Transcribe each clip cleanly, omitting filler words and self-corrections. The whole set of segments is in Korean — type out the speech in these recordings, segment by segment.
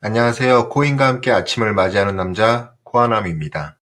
안녕하세요. 코인과 함께 아침을 맞이하는 남자 코아남입니다.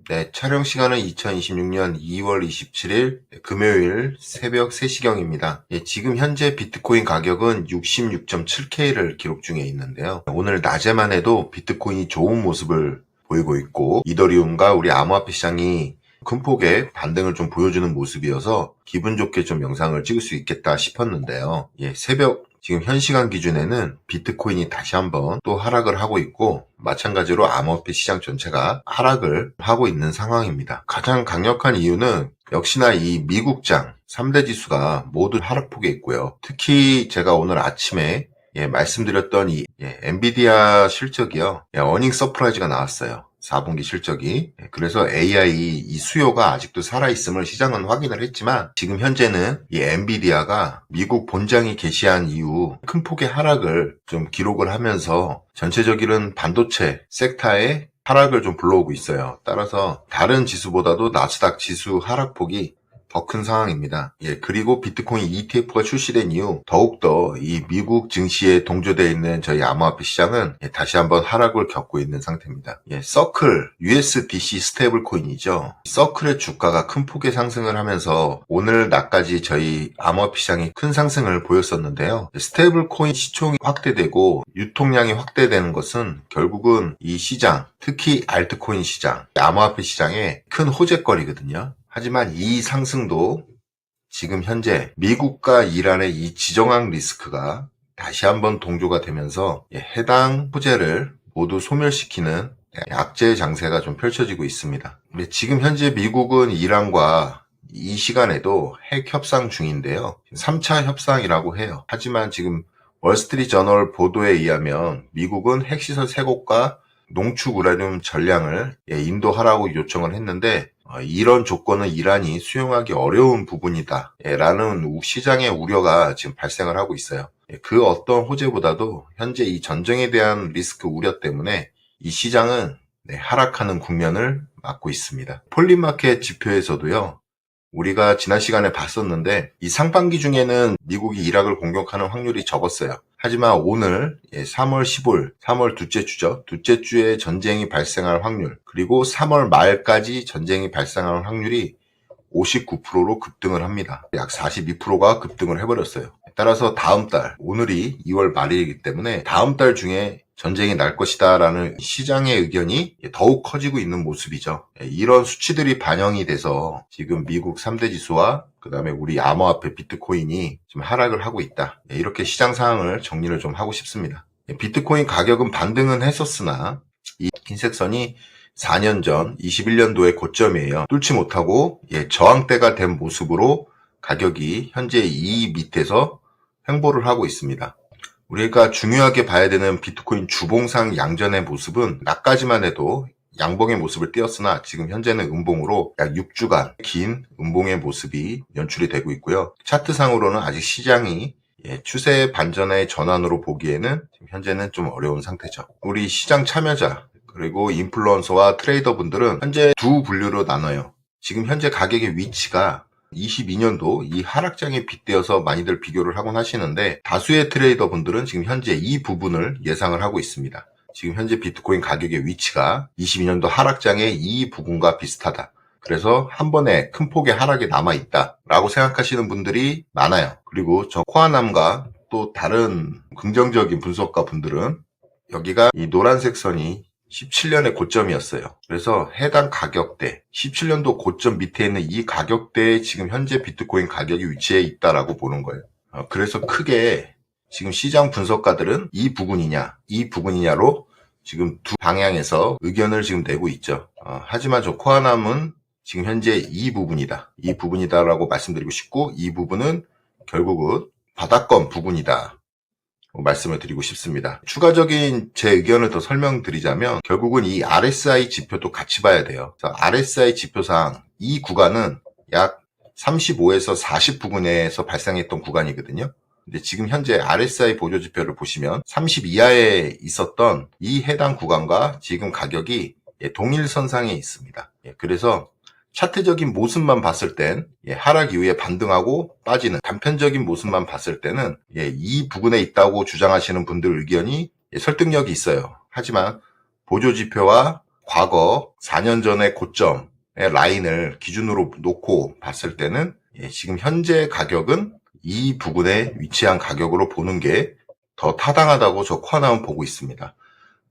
네, 촬영 시간은 2026년 2월 27일 금요일 새벽 3시경입니다. 지금 현재 비트코인 가격은 66.7K를 기록 중에 있는데요. 오늘 낮에만 해도 비트코인이 좋은 모습을 보이고 있고 이더리움과 우리 암호화폐 시장이 큰 폭의 반등을 좀 보여주는 모습이어서 기분 좋게 좀 영상을 찍을 수 있겠다 싶었는데요. 새벽 지금 현 시간 기준에는 비트코인이 다시 한번 또 하락을 하고 있고 마찬가지로 암호화폐 시장 전체가 하락을 하고 있는 상황입니다. 가장 강력한 이유는 역시나 이 미국장 3대 지수가 모두 하락폭에 있고요. 특히 제가 오늘 아침에 말씀드렸던 이 엔비디아 실적이요. 어닝 서프라이즈가 나왔어요. 4분기 실적이. 그래서 AI 이 수요가 아직도 살아있음을 시장은 확인을 했지만 지금 현재는 이 엔비디아가 미국 본장이 개시한 이후 큰 폭의 하락을 좀 기록을 하면서 전체적인 반도체 섹터의 하락을 좀 불러오고 있어요. 따라서 다른 지수보다도 나스닥 지수 하락폭이 더 큰 상황입니다. 그리고 비트코인 ETF가 출시된 이후 더욱더 이 미국 증시에 동조되어 있는 저희 암호화폐 시장은 다시 한번 하락을 겪고 있는 상태입니다. 서클 USDC 스테이블 코인이죠. 서클의 주가가 큰 폭의 상승을 하면서 오늘 낮까지 저희 암호화폐 시장이 큰 상승을 보였었는데요. 스테이블 코인 시총이 확대되고 유통량이 확대되는 것은 결국은 이 시장, 특히 알트코인 시장, 암호화폐 시장의 큰 호재거리거든요. 하지만 이 상승도 지금 현재 미국과 이란의 이 지정학 리스크가 다시 한번 동조가 되면서 해당 호재를 모두 소멸시키는 악재 장세가 좀 펼쳐지고 있습니다. 지금 현재 미국은 이란과 이 시간에도 핵 협상 중인데요. 3차 협상이라고 해요. 하지만 지금 월스트리트 저널 보도에 의하면 미국은 핵시설 3곳과 농축 우라늄 전량을 인도하라고 요청을 했는데 이런 조건은 이란이 수용하기 어려운 부분이다 라는 시장의 우려가 지금 발생을 하고 있어요. 그 어떤 호재보다도 현재 이 전쟁에 대한 리스크 우려 때문에 이 시장은 하락하는 국면을 맞고 있습니다. 폴리마켓 지표에서도요. 우리가 지난 시간에 봤었는데 이 상반기 중에는 미국이 이락을 공격하는 확률이 적었어요. 하지만 오늘 3월 15일, 3월 둘째 주죠. 둘째 주에 전쟁이 발생할 확률, 그리고 3월 말까지 전쟁이 발생할 확률이 59%로 급등을 합니다. 약 42%가 급등을 해버렸어요. 따라서 다음 달, 오늘이 2월 말이기 때문에 다음 달 중에 전쟁이 날 것이다 라는 시장의 의견이 더욱 커지고 있는 모습이죠. 이런 수치들이 반영이 돼서 지금 미국 3대 지수와 그 다음에 우리 암호화폐 비트코인이 좀 하락을 하고 있다. 이렇게 시장 상황을 정리를 좀 하고 싶습니다. 비트코인 가격은 반등은 했었으나 이 흰색 선이 4년 전 21년도의 고점이에요. 뚫지 못하고 저항대가 된 모습으로 가격이 현재 이 밑에서 횡보를 하고 있습니다. 우리가 중요하게 봐야 되는 비트코인 주봉상 양전의 모습은 낮까지만 해도 양봉의 모습을 띄었으나 지금 현재는 음봉으로 약 6주간 긴 음봉의 모습이 연출이 되고 있고요. 차트상으로는 아직 시장이 추세 반전의 전환으로 보기에는 지금 현재는 좀 어려운 상태죠. 우리 시장 참여자 그리고 인플루언서와 트레이더 분들은 현재 두 분류로 나눠요. 지금 현재 가격의 위치가 22년도 이 하락장에 빗대어서 많이들 비교를 하곤 하시는데 다수의 트레이더 분들은 지금 현재 이 부분을 예상을 하고 있습니다. 지금 현재 비트코인 가격의 위치가 22년도 하락장의 이 부분과 비슷하다. 그래서 한 번에 큰 폭의 하락이 남아있다 라고 생각하시는 분들이 많아요. 그리고 저 코아남과 또 다른 긍정적인 분석가 분들은 여기가 이 노란색 선이 17년의 고점이었어요. 그래서 해당 가격대, 17년도 고점 밑에 있는 이 가격대에 지금 현재 비트코인 가격이 위치해 있다라고 보는 거예요. 그래서 크게 지금 시장 분석가들은 이 부분이냐로 지금 두 방향에서 의견을 지금 내고 있죠. 하지만 저 코아남은 지금 현재 이 부분이다라고 말씀드리고 싶고 이 부분은 결국은 바닥권 부분이다. 말씀을 드리고 싶습니다. 추가적인 제 의견을 더 설명드리자면 결국은 이 RSI 지표도 같이 봐야 돼요. RSI 지표상 이 구간은 약 35에서 40 부근에서 발생했던 구간이거든요. 근데 지금 현재 RSI 보조 지표를 보시면 30 이하에 있었던 이 해당 구간과 지금 가격이 동일선상에 있습니다. 그래서 차트적인 모습만 봤을 땐 하락 이후에 반등하고 빠지는 단편적인 모습만 봤을 때는 이 부근에 있다고 주장하시는 분들 의견이 설득력이 있어요. 하지만 보조지표와 과거 4년 전의 고점의 라인을 기준으로 놓고 봤을 때는 지금 현재 가격은 이 부근에 위치한 가격으로 보는 게 더 타당하다고 저 코아남은 보고 있습니다.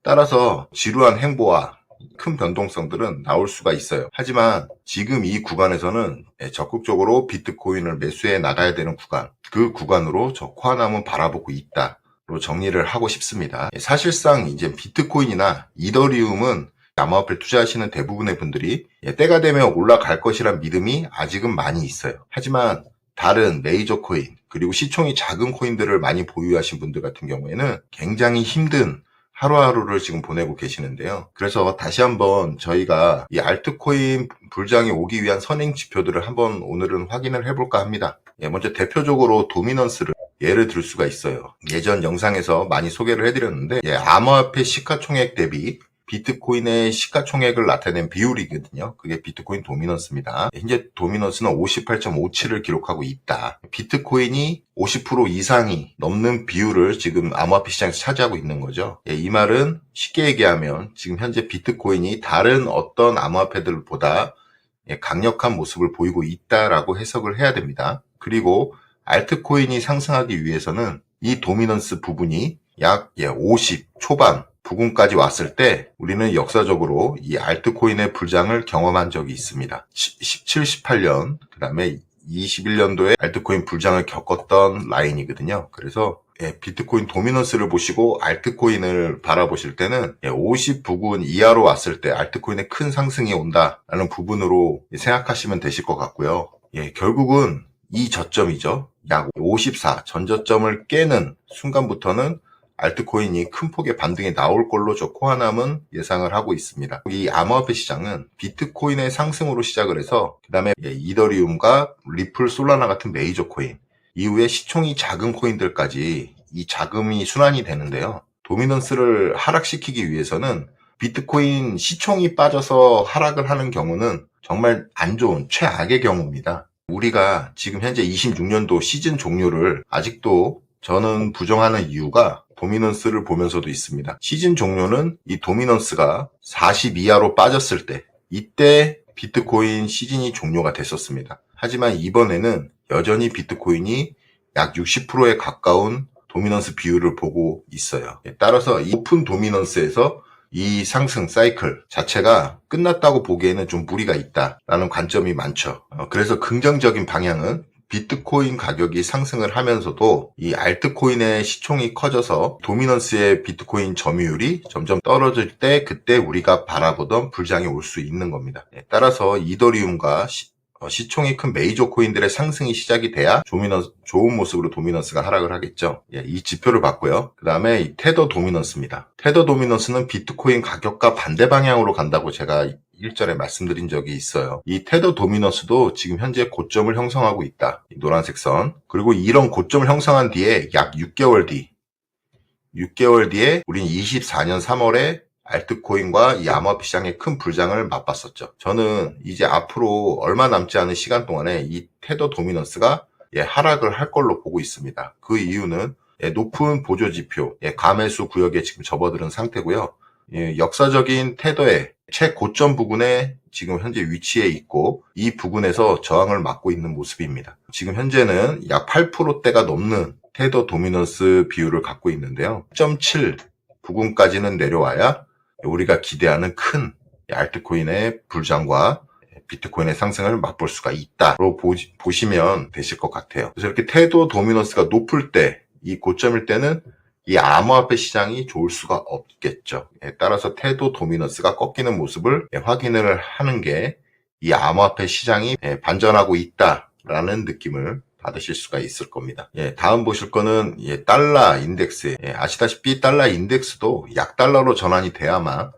따라서 지루한 행보와 큰 변동성들은 나올 수가 있어요. 하지만 지금 이 구간에서는 적극적으로 비트코인을 매수해 나가야 되는 구간, 그 구간으로 저 코아남은 바라보고 있다로 정리를 하고 싶습니다. 사실상 이제 비트코인이나 이더리움은 암호화폐 투자하시는 대부분의 분들이 때가 되면 올라갈 것이란 믿음이 아직은 많이 있어요. 하지만 다른 메이저 코인, 그리고 시총이 작은 코인들을 많이 보유하신 분들 같은 경우에는 굉장히 힘든 하루하루를 지금 보내고 계시는데요. 그래서 다시 한번 저희가 이 알트코인 불장이 오기 위한 선행 지표들을 한번 오늘은 확인을 해볼까 합니다. 먼저 대표적으로 도미넌스를 예를 들 수가 있어요. 예전 영상에서 많이 소개를 해드렸는데 암호화폐 시가총액 대비 비트코인의 시가총액을 나타낸 비율이거든요. 그게 비트코인 도미넌스입니다. 현재 도미넌스는 58.57을 기록하고 있다. 비트코인이 50% 이상이 넘는 비율을 지금 암호화폐 시장에서 차지하고 있는 거죠. 이 말은 쉽게 얘기하면 지금 현재 비트코인이 다른 어떤 암호화폐들보다 강력한 모습을 보이고 있다라고 해석을 해야 됩니다. 그리고 알트코인이 상승하기 위해서는 이 도미넌스 부분이 약 50 초반 부근까지 왔을 때 우리는 역사적으로 이 알트코인의 불장을 경험한 적이 있습니다. 17, 18년, 그 다음에 21년도에 알트코인 불장을 겪었던 라인이거든요. 그래서 비트코인 도미넌스를 보시고 알트코인을 바라보실 때는 50 부근 이하로 왔을 때 알트코인의 큰 상승이 온다라는 부분으로 생각하시면 되실 것 같고요. 결국은 이 저점이죠. 약 54 전저점을 깨는 순간부터는 알트코인이 큰 폭의 반등이 나올 걸로 저 코아남은 예상을 하고 있습니다. 이 암호화폐 시장은 비트코인의 상승으로 시작을 해서 그 다음에 이더리움과 리플, 솔라나 같은 메이저 코인, 이후에 시총이 작은 코인들까지 이 자금이 순환이 되는데요. 도미넌스를 하락시키기 위해서는 비트코인 시총이 빠져서 하락을 하는 경우는 정말 안 좋은 최악의 경우입니다. 우리가 지금 현재 26년도 시즌 종료를 아직도 저는 부정하는 이유가 도미넌스를 보면서도 있습니다. 시즌 종료는 이 도미넌스가 40 이하로 빠졌을 때, 이때 비트코인 시즌이 종료가 됐었습니다. 하지만 이번에는 여전히 비트코인이 약 60%에 가까운 도미넌스 비율을 보고 있어요. 따라서 이 오픈 도미넌스에서 이 상승 사이클 자체가 끝났다고 보기에는 좀 무리가 있다라는 관점이 많죠. 그래서 긍정적인 방향은 비트코인 가격이 상승을 하면서도 이 알트코인의 시총이 커져서 도미넌스의 비트코인 점유율이 점점 떨어질 때 그때 우리가 바라보던 불장이 올 수 있는 겁니다. 따라서 이더리움과 시총이 큰 메이저 코인들의 상승이 시작이 돼야 좋은 모습으로 도미넌스가 하락을 하겠죠. 이 지표를 봤고요. 그 다음에 이 테더 도미넌스입니다. 테더 도미넌스는 비트코인 가격과 반대 방향으로 간다고 제가 일전에 말씀드린 적이 있어요. 이 테더 도미넌스도 지금 현재 고점을 형성하고 있다. 이 노란색 선. 그리고 이런 고점을 형성한 뒤에 약 6개월 뒤에 우린 24년 3월에 알트코인과 이 암호화폐 시장의 큰 불장을 맛봤었죠. 저는 이제 앞으로 얼마 남지 않은 시간 동안에 이 테더 도미넌스가 하락을 할 걸로 보고 있습니다. 그 이유는 높은 보조지표, 가매수 구역에 지금 접어드는 상태고요. 역사적인 테더의 최고점 부근에 지금 현재 위치해 있고 이 부근에서 저항을 막고 있는 모습입니다. 지금 현재는 약 8%대가 넘는 테더 도미넌스 비율을 갖고 있는데요. 0.7 부근까지는 내려와야 우리가 기대하는 큰 알트코인의 불장과 비트코인의 상승을 맛볼 수가 있다로 보시면 되실 것 같아요. 그래서 이렇게 테더 도미넌스가 높을 때, 이 고점일 때는 이 암호화폐 시장이 좋을 수가 없겠죠. 따라서 테더 도미넌스가 꺾이는 모습을 확인을 하는 게 이 암호화폐 시장이 반전하고 있다라는 느낌을 받으실 수가 있을 겁니다. 다음 보실 거는 달러 인덱스. 아시다시피 달러 인덱스도 약달러로 전환이 돼야만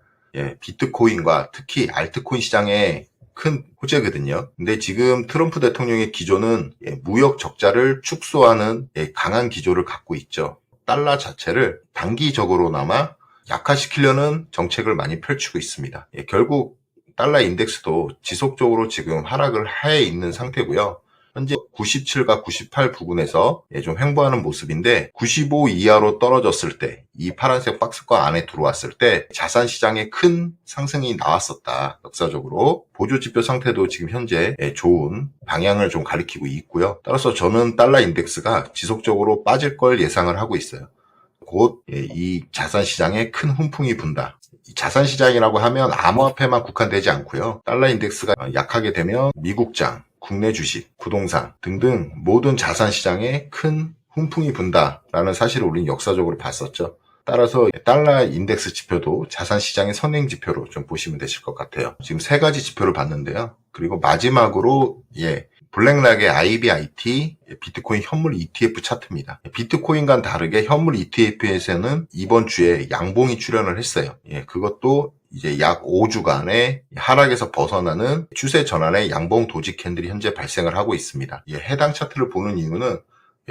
비트코인과 특히 알트코인 시장의 큰 호재거든요. 근데 지금 트럼프 대통령의 기조는 무역 적자를 축소하는 강한 기조를 갖고 있죠. 달러 자체를 단기적으로나마 약화시키려는 정책을 많이 펼치고 있습니다. 결국 달러 인덱스도 지속적으로 지금 하락을 해 있는 상태고요. 현재 97과 98 부근에서 좀 횡보하는 모습인데 95 이하로 떨어졌을 때 이 파란색 박스권 안에 들어왔을 때 자산 시장에 큰 상승이 나왔었다. 역사적으로 보조지표 상태도 지금 현재 좋은 방향을 좀 가리키고 있고요. 따라서 저는 달러 인덱스가 지속적으로 빠질 걸 예상을 하고 있어요. 곧 이 자산 시장에 큰 훈풍이 분다. 자산 시장이라고 하면 암호화폐만 국한되지 않고요. 달러 인덱스가 약하게 되면 미국장, 국내 주식, 부동산 등등 모든 자산 시장에 큰 훈풍이 분다라는 사실을 우리는 역사적으로 봤었죠. 따라서 달러 인덱스 지표도 자산 시장의 선행 지표로 좀 보시면 되실 것 같아요. 지금 세 가지 지표를 봤는데요. 그리고 마지막으로 블랙락의 IBIT 비트코인 현물 ETF 차트입니다. 비트코인과는 다르게 현물 ETF에서는 이번 주에 양봉이 출현을 했어요. 그것도 이제 약 5주간의 하락에서 벗어나는 추세 전환의 양봉 도직 캔들이 현재 발생을 하고 있습니다. 해당 차트를 보는 이유는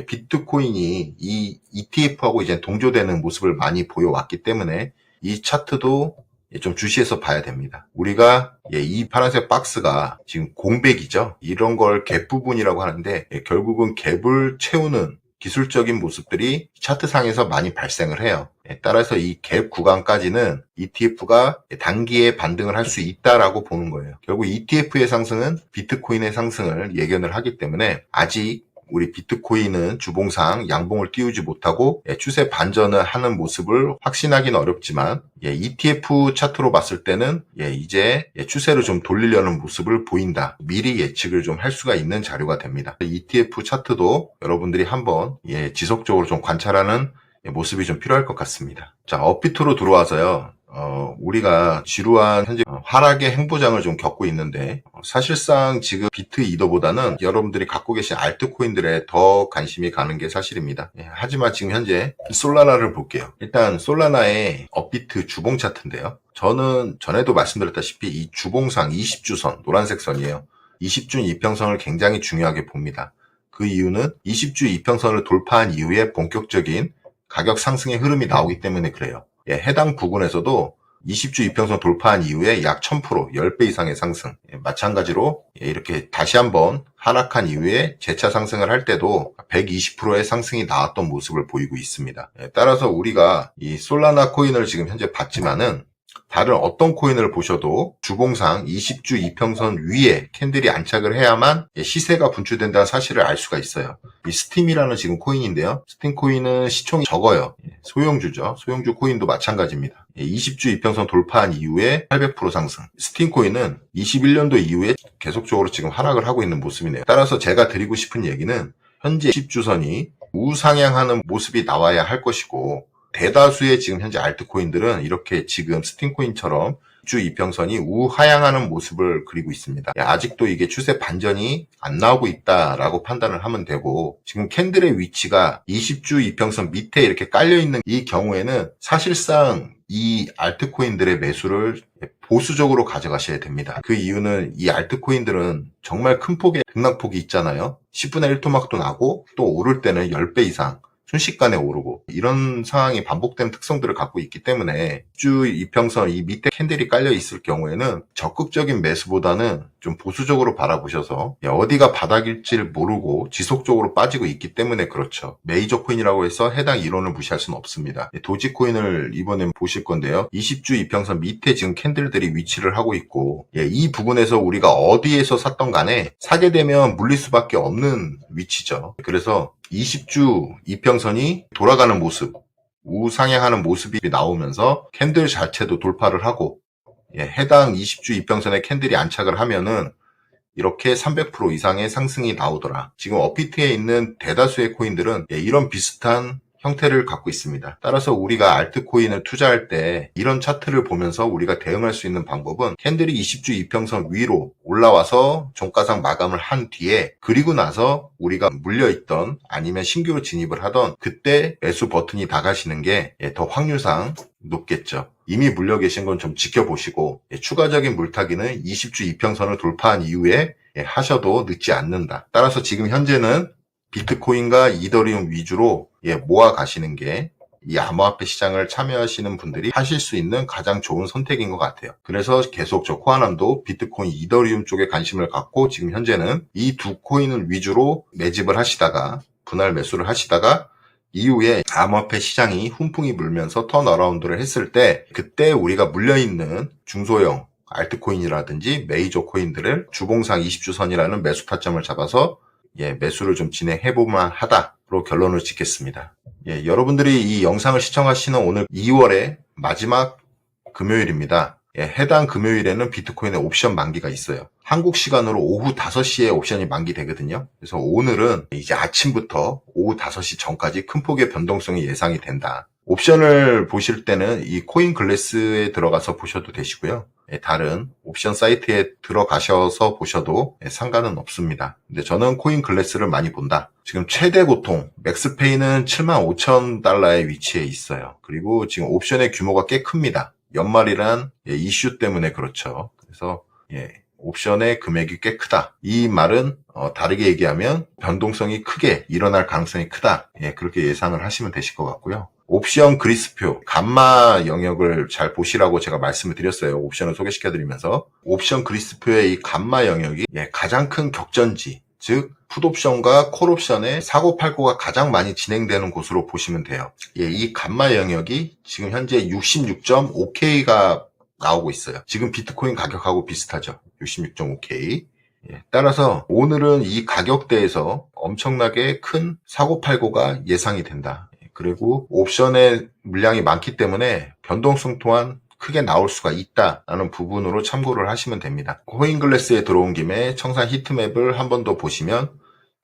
비트코인이 이 ETF하고 이제 동조되는 모습을 많이 보여왔기 때문에 이 차트도 좀 주시해서 봐야 됩니다. 우리가 이 파란색 박스가 지금 공백이죠. 이런 걸 갭 부분이라고 하는데 결국은 갭을 채우는 기술적인 모습들이 차트상에서 많이 발생을 해요. 따라서 이 갭 구간까지는 ETF가 단기에 반등을 할 수 있다라고 보는 거예요. 결국 ETF의 상승은 비트코인의 상승을 예견을 하기 때문에 아직 우리 비트코인은 주봉상 양봉을 띄우지 못하고 추세 반전을 하는 모습을 확신하기는 어렵지만 ETF 차트로 봤을 때는 이제 추세를 좀 돌리려는 모습을 보인다. 미리 예측을 좀 할 수가 있는 자료가 됩니다. ETF 차트도 여러분들이 한번 지속적으로 좀 관찰하는 모습이 좀 필요할 것 같습니다. 자, 업비트로 들어와서요. 우리가 지루한 현재 하락의 행보장을 좀 겪고 있는데 사실상 지금 비트 이더보다는 여러분들이 갖고 계신 알트코인들에 더 관심이 가는 게 사실입니다. 하지만 지금 현재 솔라나를 볼게요. 일단 솔라나의 업비트 주봉 차트인데요. 저는 전에도 말씀드렸다시피 이 주봉상 20주선 노란색 선이에요. 20주 이평선을 굉장히 중요하게 봅니다. 그 이유는 20주 이평선을 돌파한 이후에 본격적인 가격 상승의 흐름이 나오기 때문에 그래요. 해당 부근에서도 20주 이평선 돌파한 이후에 약 1000%, 10배 이상의 상승. 마찬가지로 이렇게 다시 한번 하락한 이후에 재차 상승을 할 때도 120%의 상승이 나왔던 모습을 보이고 있습니다. 따라서 우리가 이 솔라나 코인을 지금 현재 봤지만은 다른 어떤 코인을 보셔도 주봉상 20주 이평선 위에 캔들이 안착을 해야만 시세가 분출된다는 사실을 알 수가 있어요. 이 스팀이라는 지금 코인인데요. 스팀 코인은 시총이 적어요. 소형주죠. 소형주 코인도 마찬가지입니다. 20주 이평선 돌파한 이후에 800% 상승. 스팀 코인은 21년도 이후에 계속적으로 지금 하락을 하고 있는 모습이네요. 따라서 제가 드리고 싶은 얘기는 현재 10주선이 우상향하는 모습이 나와야 할 것이고 대다수의 지금 현재 알트코인들은 이렇게 지금 스팀코인처럼 주 이평선이 우하향하는 모습을 그리고 있습니다. 아직도 이게 추세 반전이 안 나오고 있다라고 판단을 하면 되고 지금 캔들의 위치가 20주 이평선 밑에 이렇게 깔려있는 이 경우에는 사실상 이 알트코인들의 매수를 보수적으로 가져가셔야 됩니다. 그 이유는 이 알트코인들은 정말 큰 폭의 등락폭이 있잖아요. 10분의 1 토막도 나고 또 오를 때는 10배 이상 순식간에 오르고 이런 상황이 반복되는 특성들을 갖고 있기 때문에 주 이평선 이 밑에 캔들이 깔려 있을 경우에는 적극적인 매수보다는 좀 보수적으로 바라보셔서 어디가 바닥일지를 모르고 지속적으로 빠지고 있기 때문에 그렇죠. 메이저 코인이라고 해서 해당 이론을 무시할 수는 없습니다. 도지코인을 이번에 보실 건데요. 20주 이평선 밑에 지금 캔들들이 위치를 하고 있고 이 부분에서 우리가 어디에서 샀던 간에 사게 되면 물릴 수밖에 없는 위치죠. 그래서 20주 이평선이 돌아가는 모습, 우상향하는 모습이 나오면서 캔들 자체도 돌파를 하고 해당 20주 이평선에 캔들이 안착을 하면은 이렇게 300% 이상의 상승이 나오더라. 지금 업비트에 있는 대다수의 코인들은 이런 비슷한 형태를 갖고 있습니다. 따라서 우리가 알트코인을 투자할 때 이런 차트를 보면서 우리가 대응할 수 있는 방법은 캔들이 20주 이평선 위로 올라와서 종가상 마감을 한 뒤에 그리고 나서 우리가 물려있던 아니면 신규로 진입을 하던 그때 매수 버튼이 나가시는 게 더 확률상 높겠죠. 이미 물려 계신 건 좀 지켜보시고 추가적인 물타기는 20주 이평선을 돌파한 이후에 하셔도 늦지 않는다. 따라서 지금 현재는 비트코인과 이더리움 위주로 모아 가시는 게 이 암호화폐 시장을 참여하시는 분들이 하실 수 있는 가장 좋은 선택인 것 같아요. 그래서 계속 저 코아남도 비트코인, 이더리움 쪽에 관심을 갖고 지금 현재는 이 두 코인을 위주로 매집을 하시다가 분할 매수를 하시다가 이후에 암호화폐 시장이 훈풍이 불면서 턴어라운드를 했을 때 그때 우리가 물려있는 중소형 알트코인이라든지 메이저 코인들을 주봉상 20주선이라는 매수 타점을 잡아서 매수를 좀 진행해볼만 하다로 결론을 짓겠습니다. 여러분들이 이 영상을 시청하시는 오늘 2월의 마지막 금요일입니다. 해당 금요일에는 비트코인의 옵션 만기가 있어요. 한국 시간으로 오후 5시에 옵션이 만기되거든요. 그래서 오늘은 이제 아침부터 오후 5시 전까지 큰 폭의 변동성이 예상이 된다. 옵션을 보실 때는 이 코인 글래스에 들어가서 보셔도 되시고요. 다른 옵션 사이트에 들어가셔서 보셔도 상관은 없습니다. 근데 저는 코인 글래스를 많이 본다. 지금 최대 고통, 맥스페이는 75,000달러의 위치에 있어요. 그리고 지금 옵션의 규모가 꽤 큽니다. 연말이란 이슈 때문에 그렇죠. 그래서 옵션의 금액이 꽤 크다. 이 말은 다르게 얘기하면 변동성이 크게 일어날 가능성이 크다. 그렇게 예상을 하시면 되실 것 같고요. 옵션 그리스표, 감마 영역을 잘 보시라고 제가 말씀을 드렸어요. 옵션을 소개시켜드리면서. 옵션 그리스표의 이 감마 영역이 가장 큰 격전지, 즉 풋옵션과 콜옵션의 사고팔고가 가장 많이 진행되는 곳으로 보시면 돼요. 이 감마 영역이 지금 현재 66.5K가 나오고 있어요. 지금 비트코인 가격하고 비슷하죠. 66.5K. 따라서 오늘은 이 가격대에서 엄청나게 큰 사고팔고가 예상이 된다. 그리고 옵션의 물량이 많기 때문에 변동성 또한 크게 나올 수가 있다라는 부분으로 참고를 하시면 됩니다. 코인글래스에 들어온 김에 청산 히트맵을 한 번 더 보시면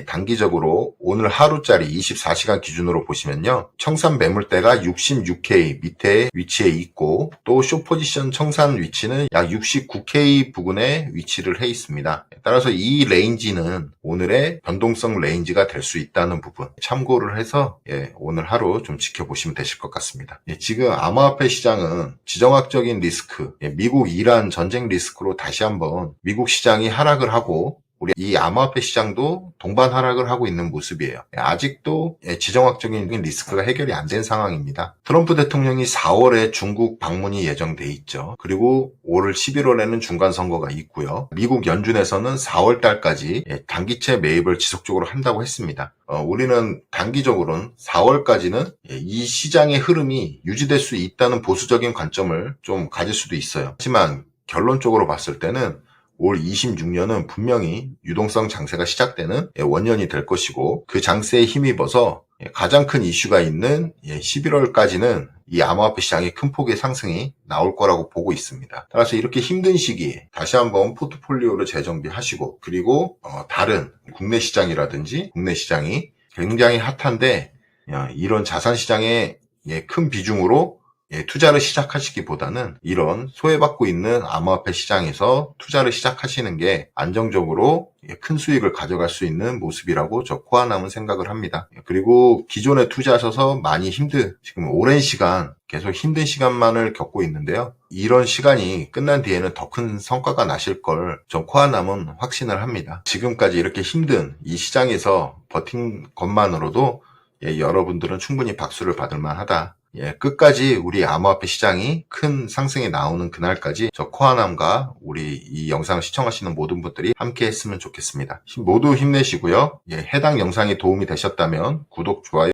단기적으로 오늘 하루짜리 24시간 기준으로 보시면요. 청산 매물대가 66K 밑에 위치해 있고 또 숏포지션 청산 위치는 약 69K 부근에 위치를 해 있습니다. 따라서 이 레인지는 오늘의 변동성 레인지가 될 수 있다는 부분 참고를 해서 오늘 하루 좀 지켜보시면 되실 것 같습니다. 지금 암호화폐 시장은 지정학적인 리스크, 미국 이란 전쟁 리스크로 다시 한번 미국 시장이 하락을 하고 우리 이 암호화폐 시장도 동반 하락을 하고 있는 모습이에요. 아직도 지정학적인 리스크가 해결이 안 된 상황입니다. 트럼프 대통령이 4월에 중국 방문이 예정돼 있죠. 그리고 올 11월에는 중간선거가 있고요. 미국 연준에서는 4월 달까지 단기채 매입을 지속적으로 한다고 했습니다. 우리는 단기적으로는 4월까지는 이 시장의 흐름이 유지될 수 있다는 보수적인 관점을 좀 가질 수도 있어요. 하지만 결론적으로 봤을 때는 올 26년은 분명히 유동성 장세가 시작되는 원년이 될 것이고 그 장세에 힘입어서 가장 큰 이슈가 있는 11월까지는 이 암호화폐 시장의 큰 폭의 상승이 나올 거라고 보고 있습니다. 따라서 이렇게 힘든 시기에 다시 한번 포트폴리오를 재정비하시고 그리고 다른 국내 시장이라든지 국내 시장이 굉장히 핫한데 이런 자산 시장의 큰 비중으로 투자를 시작하시기보다는 이런 소외받고 있는 암호화폐 시장에서 투자를 시작하시는 게 안정적으로 큰 수익을 가져갈 수 있는 모습이라고 저 코아남은 생각을 합니다. 그리고 기존에 투자하셔서 많이 지금 오랜 시간 계속 힘든 시간만을 겪고 있는데요. 이런 시간이 끝난 뒤에는 더 큰 성과가 나실 걸 저 코아남은 확신을 합니다. 지금까지 이렇게 힘든 이 시장에서 버틴 것만으로도 여러분들은 충분히 박수를 받을 만하다. 끝까지 우리 암호화폐 시장이 큰 상승이 나오는 그날까지 저 코아남과 우리 이 영상을 시청하시는 모든 분들이 함께 했으면 좋겠습니다. 모두 힘내시고요. 해당 영상이 도움이 되셨다면 구독, 좋아요